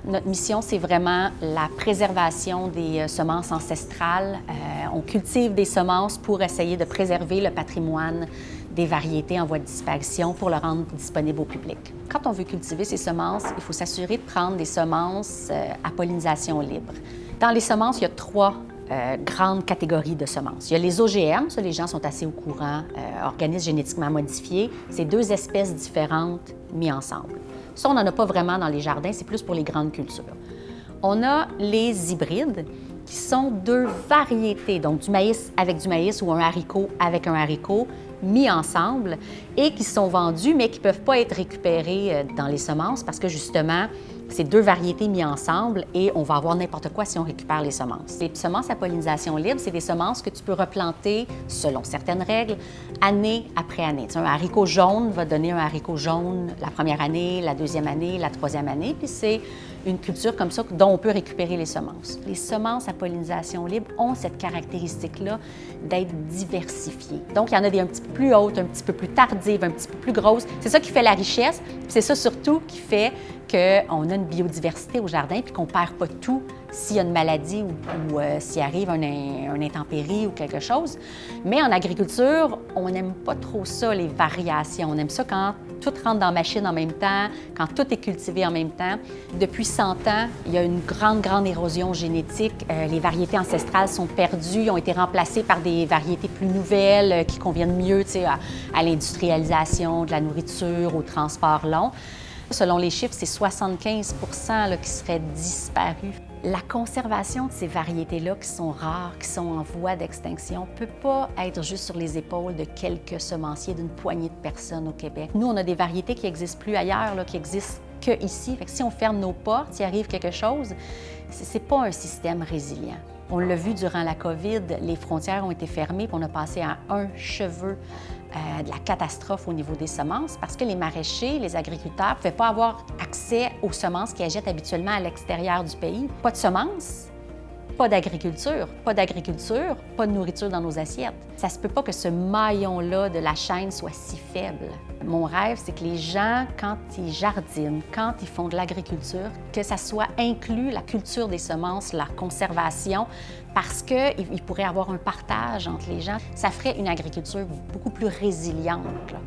Notre mission, c'est vraiment la préservation des semences ancestrales. On cultive des semences pour essayer de préserver le patrimoine des variétés en voie de disparition pour le rendre disponible au public. Quand on veut cultiver ces semences, il faut s'assurer de prendre des semences à pollinisation libre. Dans les semences, il y a trois grandes catégories de semences. Il y a les OGM, ça les gens sont assez au courant, organismes génétiquement modifiés. C'est deux espèces différentes mises ensemble. Ça, on n'en a pas vraiment dans les jardins, c'est plus pour les grandes cultures. On a les hybrides, qui sont deux variétés, donc du maïs avec du maïs ou un haricot avec un haricot, mis ensemble et qui sont vendus, mais qui ne peuvent pas être récupérés dans les semences parce que justement, c'est deux variétés mises ensemble et on va avoir n'importe quoi si on récupère les semences. Les semences à pollinisation libre, c'est des semences que tu peux replanter selon certaines règles, année après année. Tu sais, un haricot jaune va donner un haricot jaune la première année, la deuxième année, la troisième année, puis c'est une culture comme ça dont on peut récupérer les semences. Les semences à pollinisation libre ont cette caractéristique-là d'être diversifiées. Donc, il y en a des un petit peu plus hautes, un petit peu plus tardives, un petit peu plus grosses. C'est ça qui fait la richesse, puis c'est ça surtout qui fait qu'on a une biodiversité au jardin puis qu'on ne perd pas tout s'il y a une maladie ou s'il arrive un intempérie ou quelque chose. Mais en agriculture, on n'aime pas trop ça, les variations. On aime ça quand tout rentre dans la machine en même temps, quand tout est cultivé en même temps. Depuis 100 ans, il y a une grande érosion génétique. Les variétés ancestrales sont perdues, ont été remplacées par des variétés plus nouvelles qui conviennent mieux à l'industrialisation de la nourriture, au transport long. Selon les chiffres, c'est 75 qui seraient disparus. La conservation de ces variétés-là qui sont rares, qui sont en voie d'extinction, ne peut pas être juste sur les épaules de quelques semenciers, d'une poignée de personnes au Québec. Nous, on a des variétés qui n'existent plus ailleurs, qui existent qu'ici. Fait que si on ferme nos portes, s'il arrive quelque chose, c'est pas un système résilient. On l'a vu durant la COVID, les frontières ont été fermées, puis on a passé à un cheveu de la catastrophe au niveau des semences parce que les maraîchers, les agriculteurs ne pouvaient pas avoir accès aux semences qu'ils achètent habituellement à l'extérieur du pays. Pas de semences, pas d'agriculture, pas de nourriture dans nos assiettes. Ça se peut pas que ce maillon-là de la chaîne soit si faible. Mon rêve, c'est que les gens, quand ils jardinent, quand ils font de l'agriculture, que ça soit inclus la culture des semences, la conservation, parce qu'il pourrait y avoir un partage entre les gens. Ça ferait une agriculture beaucoup plus résiliente, là.